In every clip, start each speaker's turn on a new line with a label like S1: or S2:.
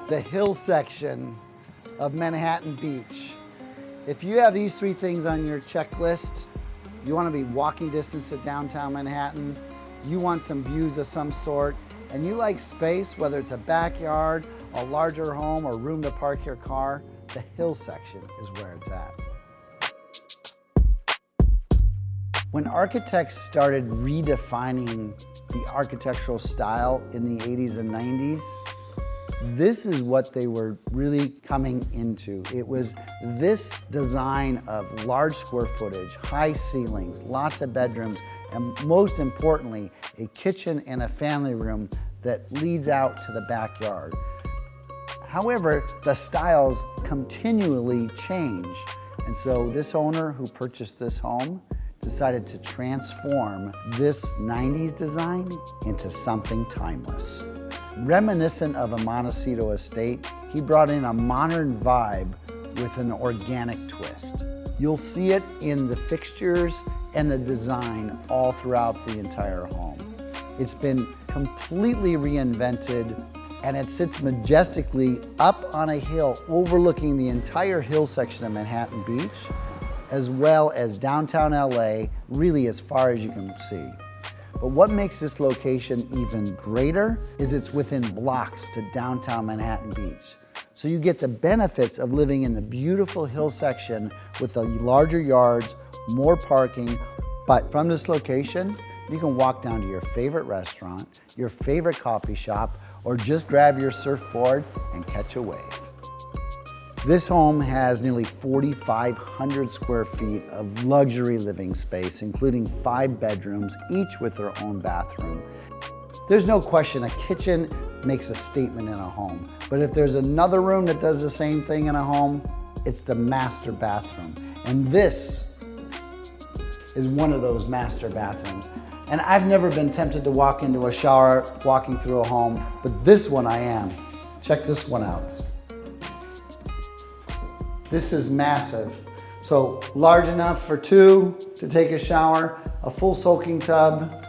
S1: the hill section of Manhattan Beach. If you have these three things on your checklist, you want to be walking distance to downtown Manhattan, you want some views of some sort, and you like space, whether it's a backyard, a larger home, or room to park your car, the hill section is where it's at. When architects started redefining the architectural style in the 80s and 90s, this is what they were really coming into. It was this design of large square footage, high ceilings, lots of bedrooms, and most importantly, a kitchen and a family room that leads out to the backyard. However, the styles continually change. And so this owner who purchased this home decided to transform this 90s design into something timeless. Reminiscent of a Montecito estate, he brought in a modern vibe with an organic twist. You'll see it in the fixtures and the design all throughout the entire home. It's been completely reinvented, and it sits majestically up on a hill overlooking the entire hill section of Manhattan Beach, as well as downtown L.A., really as far as you can see. But what makes this location even greater is it's within blocks to downtown Manhattan Beach. So you get the benefits of living in the beautiful hill section with the larger yards, more parking, but from this location, you can walk down to your favorite restaurant, your favorite coffee shop, or just grab your surfboard and catch a wave. This home has nearly 4,500 square feet of luxury living space, including 5 bedrooms, each with their own bathroom. There's no question a kitchen makes a statement in a home, but if there's another room that does the same thing in a home, it's the master bathroom. And this is one of those master bathrooms. And I've never been tempted to walk into a shower walking through a home, but this one I am. Check this one out. This is massive. So large enough for 2 to take a shower, a full soaking tub,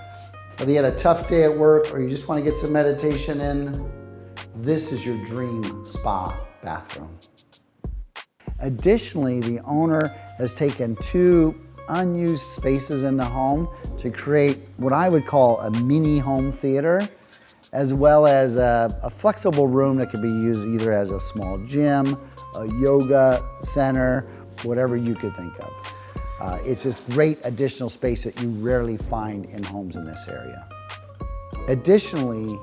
S1: whether you had a tough day at work or you just want to get some meditation in, this is your dream spa bathroom. Additionally, the owner has taken 2 unused spaces in the home to create what I would call a mini home theater, as well as a flexible room that could be used either as a small gym, a yoga center, whatever you could think of. It's just great additional space that you rarely find in homes in this area. Additionally,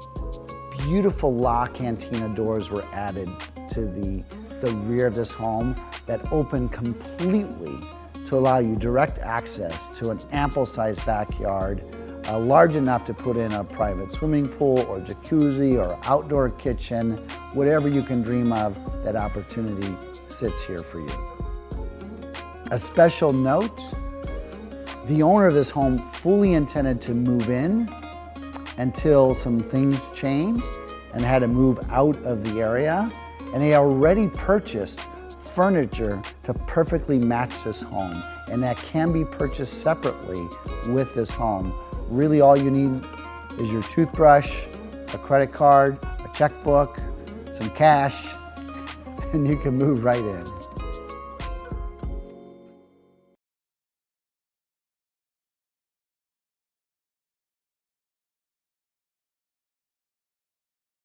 S1: beautiful La Cantina doors were added to the rear of this home that open completely to allow you direct access to an ample-sized backyard, large enough to put in a private swimming pool or jacuzzi or outdoor kitchen, whatever you can dream of, that opportunity sits here for you. A special note, the owner of this home fully intended to move in until some things changed and had to move out of the area, and they already purchased furniture to perfectly match this home, and that can be purchased separately with this home. Really all you need is your toothbrush, a credit card, a checkbook, some cash, and you can move right in.